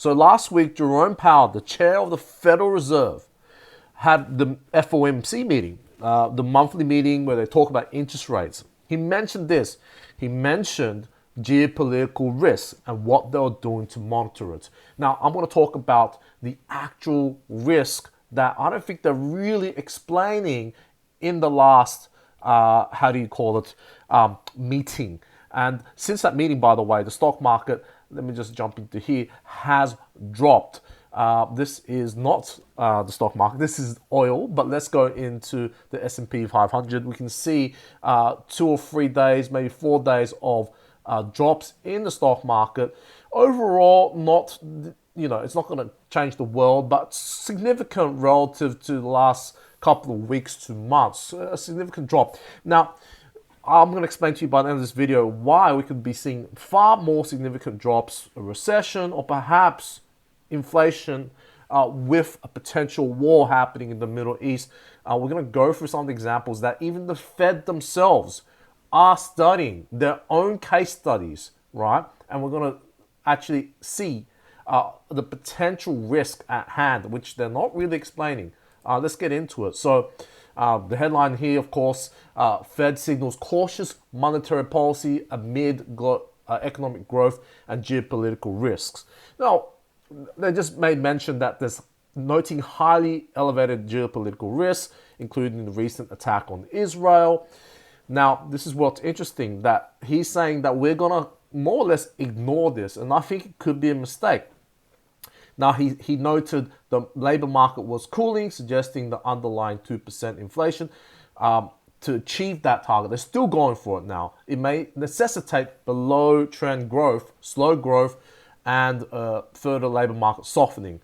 So last week, Jerome Powell, the chair of the Federal Reserve, had the FOMC meeting, the monthly meeting where they talk about interest rates. He mentioned this. He mentioned geopolitical risks and what they're doing to monitor it. Now, I'm going to talk about the actual risk that I don't think they're really explaining in the last, meeting. And since that meeting, by the way, the stock market, let me just jump into here, has dropped. This is not the stock market. This is oil, but let's go into the S&P 500. We can see 2 or 3 days, maybe 4 days of drops in the stock market. Overall, not, it's not going to change the world, but significant relative to the last couple of weeks to months. A significant drop. Now, I'm going to explain to you by the end of this video why we could be seeing far more significant drops, a recession, or perhaps inflation with a potential war happening in the Middle East. We're going to go through some of the examples that even the Fed themselves are studying, their own case studies, right? And we're going to actually see the potential risk at hand, which they're not really explaining. Let's get into it. So the headline here, of course, Fed signals cautious monetary policy amid economic growth and geopolitical risks. Now, they just made mention that there's noting highly elevated geopolitical risks, including the recent attack on Israel. Now, this is what's interesting, that he's saying that we're going to more or less ignore this, and I think it could be a mistake. Now, he noted the labor market was cooling, suggesting the underlying 2% inflation. To achieve that target, they're still going for it now. It may necessitate below trend growth, slow growth, and further labor market softening.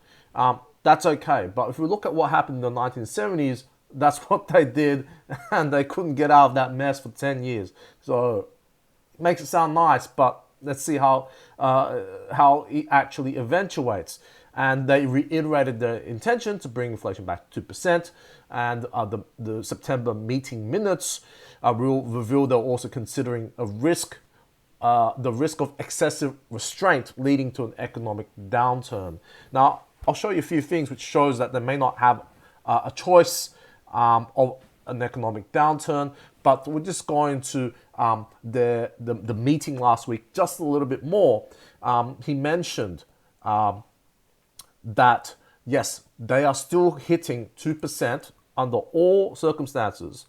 That's okay. But if we look at what happened in the 1970s, that's what they did, and they couldn't get out of that mess for 10 years. So it makes it sound nice, but let's see how it actually eventuates. And they reiterated their intention to bring inflation back to 2%. And the September meeting minutes will reveal they're also considering the risk of excessive restraint leading to an economic downturn. Now, I'll show you a few things which shows that they may not have a choice of an economic downturn, but we're just going to the meeting last week just a little bit more. He mentioned that, yes, they are still hitting 2% under all circumstances.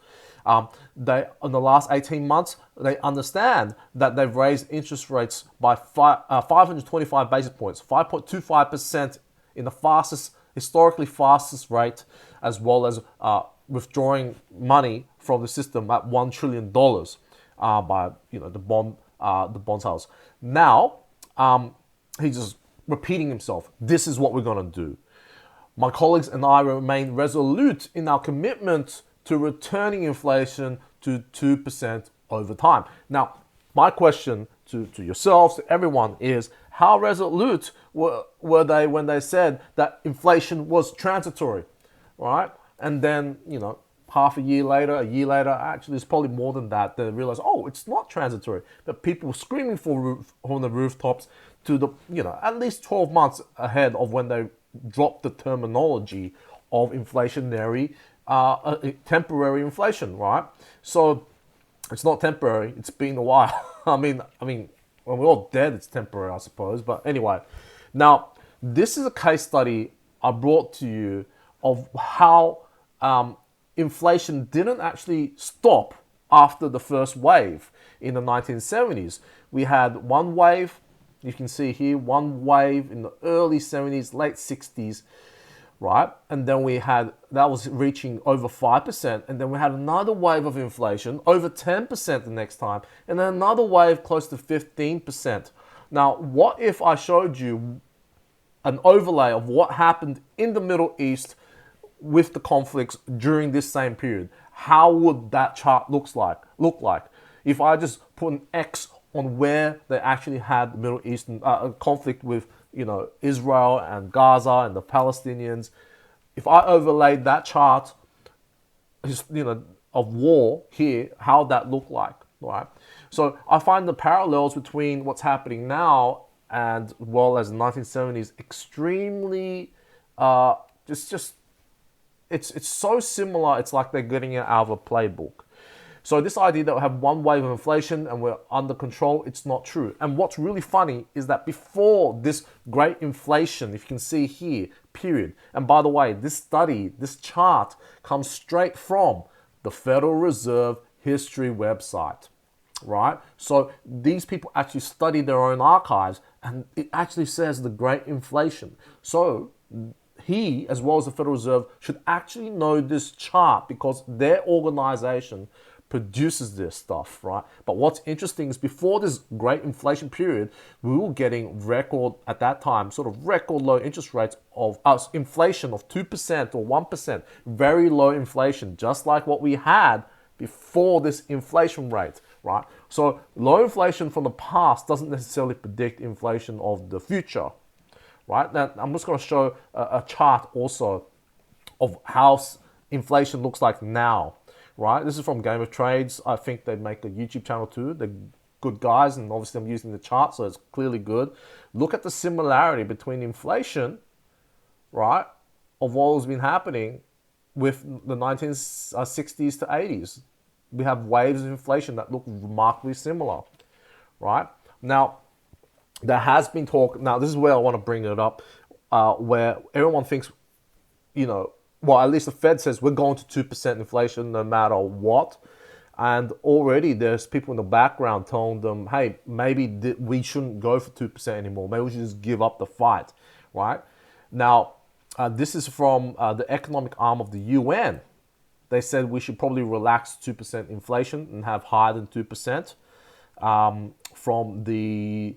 They, in the last 18 months, they understand that they've raised interest rates by 525 basis points, 5.25% in the historically fastest rate, as well as withdrawing money from the system at $1 trillion by the bond sales. Now, he's just repeating himself. This is what we're going to do. My colleagues and I remain resolute in our commitment to returning inflation to 2% over time. Now, my question to yourselves, to everyone, is how resolute were they when they said that inflation was transitory, right? And then, half a year later, actually it's probably more than that, they realize, oh, it's not transitory. But people were screaming from the rooftops to the, at least 12 months ahead of when they dropped the terminology of inflationary, temporary inflation, right? So it's not temporary, it's been a while. I mean, when we're all dead, it's temporary, I suppose. But anyway, now this is a case study I brought to you of how inflation didn't actually stop after the first wave in the 1970s. We had one wave, you can see here, one wave in the early 70s, late 60s, right? And then that was reaching over 5%. And then we had another wave of inflation, over 10% the next time. And then another wave close to 15%. Now, what if I showed you an overlay of what happened in the Middle East with the conflicts during this same period? How would that chart look like? If I just put an X on where they actually had the Middle Eastern conflict with, Israel and Gaza and the Palestinians. If I overlaid that chart, of war here, how would that look like, right? So I find the parallels between what's happening now and well as the 1970s, extremely, just it's so similar. It's like they're getting it out of a playbook. So this idea that we have one wave of inflation and we're under control, it's not true. And what's really funny is that before this great inflation, if you can see here, period. And by the way, this study, this chart comes straight from the Federal Reserve History website, right? So these people actually study their own archives, and it actually says the great inflation. So he, as well as the Federal Reserve, should actually know this chart because their organization produces this stuff, right? But what's interesting is before this great inflation period, we were getting record, at that time, sort of record low interest rates of inflation of 2% or 1%, very low inflation, just like what we had before this inflation rate, right? So low inflation from the past doesn't necessarily predict inflation of the future, right? Now, I'm just going to show a chart also of how inflation looks like now, right? This is from Game of Trades. I think they make a YouTube channel too. They're good guys, and obviously I'm using the chart, so it's clearly good. Look at the similarity between inflation, right, of what has been happening with the 1960s to 80s. We have waves of inflation that look remarkably similar, right? Now, there has been talk, now this is where I want to bring it up, where everyone thinks, well, at least the Fed says we're going to 2% inflation no matter what. And already there's people in the background telling them, hey, maybe we shouldn't go for 2% anymore. Maybe we should just give up the fight, right? Now, this is from the economic arm of the UN. They said we should probably relax 2% inflation and have higher than 2%, from the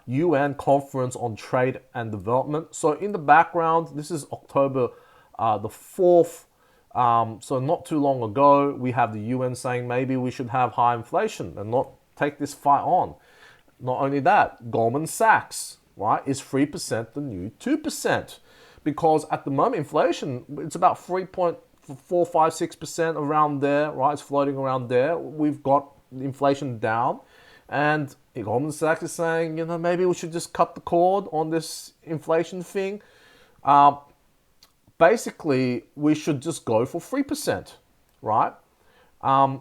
UN Conference on Trade and Development. So in the background, this is October the 4th. So not too long ago, we have the UN saying maybe we should have high inflation and not take this fight on. Not only that, Goldman Sachs, right, is 3% the new 2%. Because at the moment, inflation, it's about 3.456% around there, right? It's floating around there. We've got inflation down. And Goldman Sachs is saying, maybe we should just cut the cord on this inflation thing. Basically, we should just go for 3%, right? And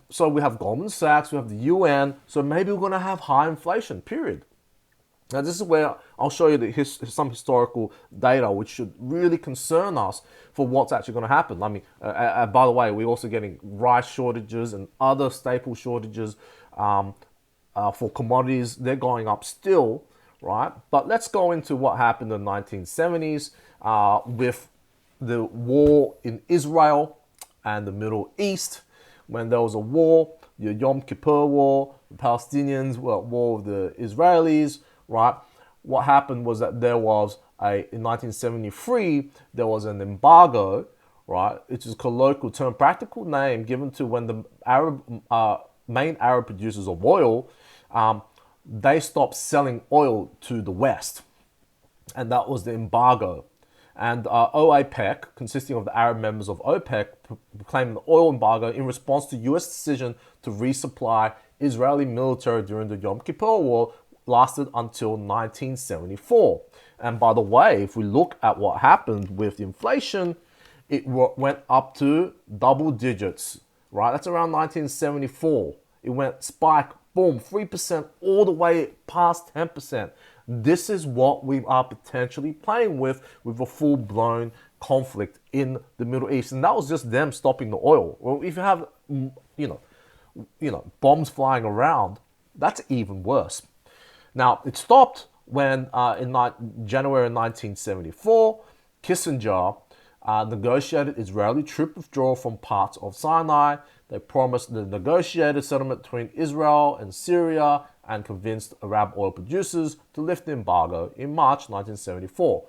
so we have Goldman Sachs, we have the UN, so maybe we're going to have high inflation, period. Now, this is where I'll show you some historical data which should really concern us for what's actually going to happen. I mean, by the way, we're also getting rice shortages and other staple shortages for commodities. They're going up still, right? But let's go into what happened in the 1970s with the war in Israel and the Middle East. When there was a war, the Yom Kippur War, the Palestinians were at war with the Israelis, right? What happened was that in 1973, there was an embargo, right? Which is a colloquial term, practical name given to when the main Arab producers of oil, they stopped selling oil to the West. And that was the embargo. And OPEC, consisting of the Arab members of OPEC, proclaimed the oil embargo in response to US decision to resupply Israeli military during the Yom Kippur War, lasted until 1974. And by the way, if we look at what happened with inflation, it went up to double digits, right? That's around 1974. It went spike, boom, 3% all the way past 10%. This is what we are potentially playing with a full-blown conflict in the Middle East. And that was just them stopping the oil. Well, if you have, bombs flying around, that's even worse. Now, it stopped when in January 1974, Kissinger negotiated Israeli troop withdrawal from parts of Sinai. They promised the negotiated settlement between Israel and Syria and convinced Arab oil producers to lift the embargo in March 1974.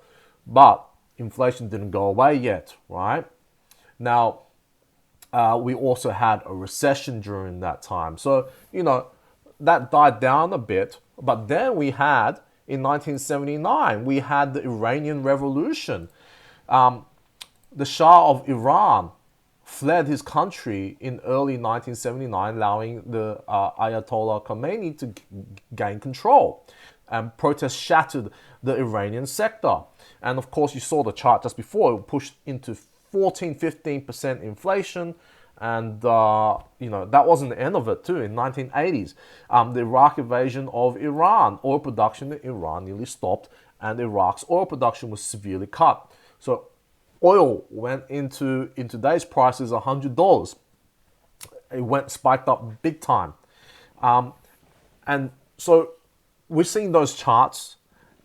But inflation didn't go away yet, right? Now, we also had a recession during that time. So, that died down a bit. But then we had, in 1979, we had the Iranian Revolution. The Shah of Iran fled his country in early 1979, allowing the Ayatollah Khomeini to gain control. and protests shattered the Iranian sector. And of course, you saw the chart just before, it pushed into 14-15% inflation. And, that wasn't the end of it too. In 1980s, the Iraq invasion of Iran, oil production in Iran nearly stopped, and Iraq's oil production was severely cut. So oil went into, in today's prices, $100. It spiked up big time. And so we're seeing those charts,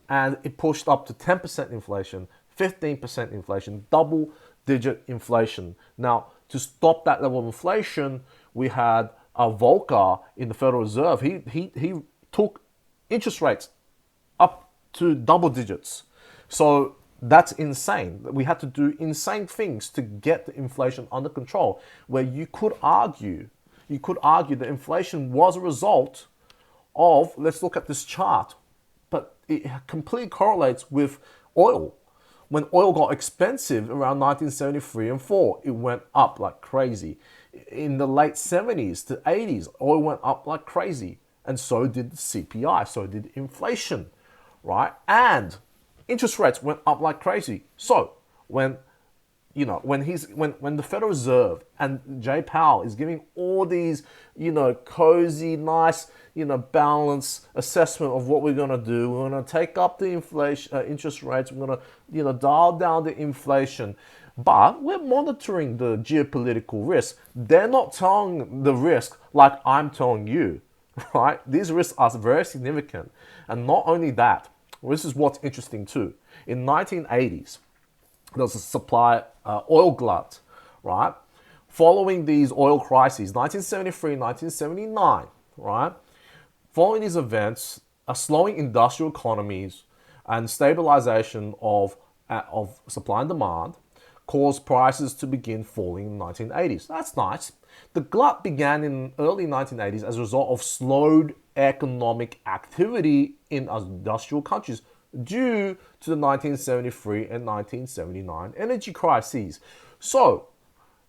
and it pushed up to 10% inflation, 15% inflation, double-digit inflation. Now, to stop that level of inflation, we had Volcker in the Federal Reserve. He took interest rates up to double digits. So that's insane. We had to do insane things to get the inflation under control, where you could argue that inflation was a result of, let's look at this chart, but it completely correlates with oil. When oil got expensive around 1973 and 4, it went up like crazy. In the late 70s to 80s, oil went up like crazy. And so did the CPI, so did inflation, right? And interest rates went up like crazy. So when the Federal Reserve and Jay Powell is giving all these, cozy, nice, balanced assessment of what we're going to do, we're going to take up the inflation, interest rates, we're going to, dial down the inflation, but we're monitoring the geopolitical risk. They're not telling the risk like I'm telling you, right? These risks are very significant. And not only that, this is what's interesting too. In 1980s, there was a supply oil glut, right? Following these oil crises, 1973, 1979, right? Following these events, a slowing industrial economies and stabilization of supply and demand caused prices to begin falling in the 1980s. That's nice. The glut began in early 1980s as a result of slowed economic activity in industrial countries due to the 1973 and 1979 energy crises. So,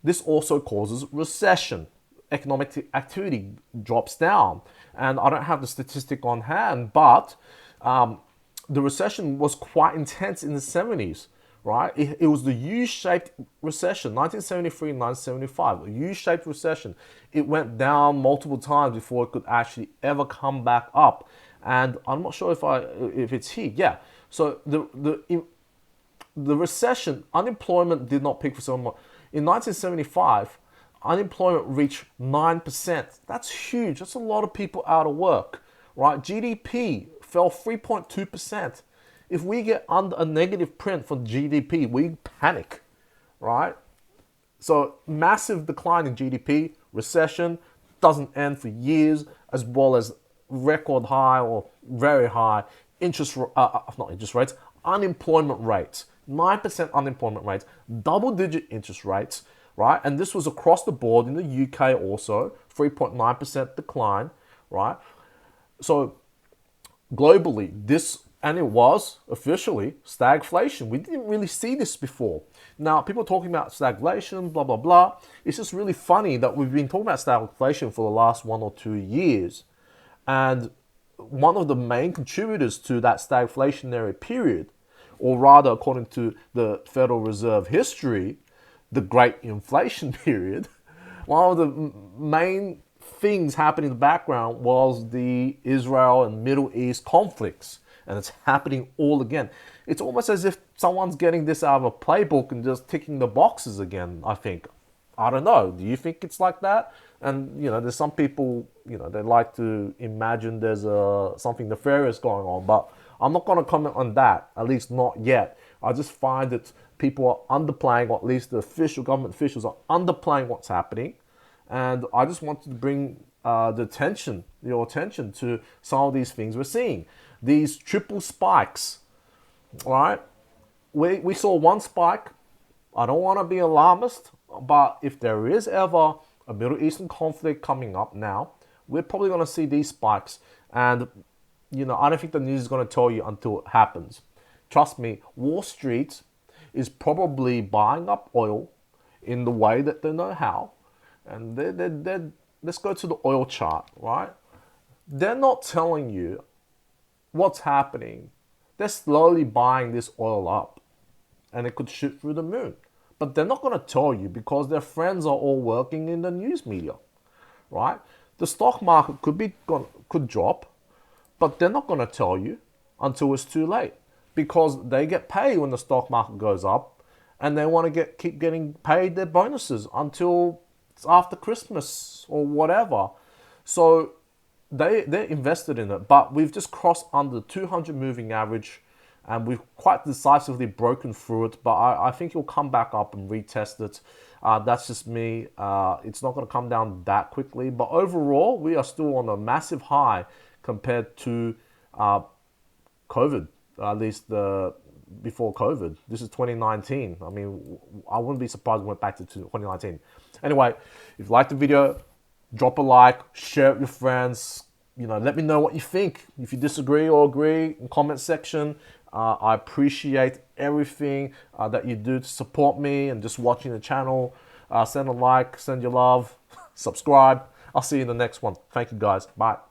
this also causes recession. Economic activity drops down. And I don't have the statistic on hand, but the recession was quite intense in the 70s, right? It was the U-shaped recession, 1973 and 1975, a U-shaped recession. It went down multiple times before it could actually ever come back up. And I'm not sure if it's here. Yeah. So the recession, unemployment did not peak for so long. In 1975, unemployment reached 9%. That's huge. That's a lot of people out of work, right? GDP fell 3.2%. If we get under a negative print for GDP, we panic, right? So massive decline in GDP, recession doesn't end for years, as well as record high or very high unemployment rates, 9% unemployment rates, double-digit interest rates, right? And this was across the board in the UK also, 3.9% decline, right? So globally, it was officially stagflation. We didn't really see this before. Now, people are talking about stagflation, blah, blah, blah. It's just really funny that we've been talking about stagflation for the last 1 or 2 years. And one of the main contributors to that stagflationary period, or rather, according to the Federal Reserve history, the Great Inflation period, one of the main things happening in the background was the Israel and Middle East conflicts. And it's happening all again. It's almost as if someone's getting this out of a playbook and just ticking the boxes again, I think. I don't know. Do you think it's like that? And, there's some people, they like to imagine there's something nefarious going on. But I'm not going to comment on that, at least not yet. I just find that people are underplaying, or at least the government officials are underplaying what's happening. And I just wanted to bring your attention to some of these things we're seeing. These triple spikes, right? We saw one spike. I don't want to be alarmist, but if there is ever a Middle Eastern conflict coming up now, we're probably going to see these spikes. And, I don't think the news is going to tell you until it happens. Trust me, Wall Street is probably buying up oil in the way that they know how. And let's go to the oil chart, right? They're not telling you what's happening? They're slowly buying this oil up, and it could shoot through the moon. But they're not going to tell you because their friends are all working in the news media, right? The stock market could drop, but they're not going to tell you until it's too late because they get paid when the stock market goes up, and they want to keep getting paid their bonuses until it's after Christmas or whatever. So they're invested in it, but we've just crossed under the 200 moving average, and we've quite decisively broken through it, but I think it'll come back up and retest it. That's just me. It's not going to come down that quickly, but overall, we are still on a massive high compared to COVID, at least before COVID. This is 2019. I mean, I wouldn't be surprised if we went back to 2019. Anyway, if you liked the video, drop a like, share it with your friends. Let me know what you think. If you disagree or agree in the comment section. I appreciate everything that you do to support me and just watching the channel. Send a like, send your love, subscribe. I'll see you in the next one. Thank you guys. Bye.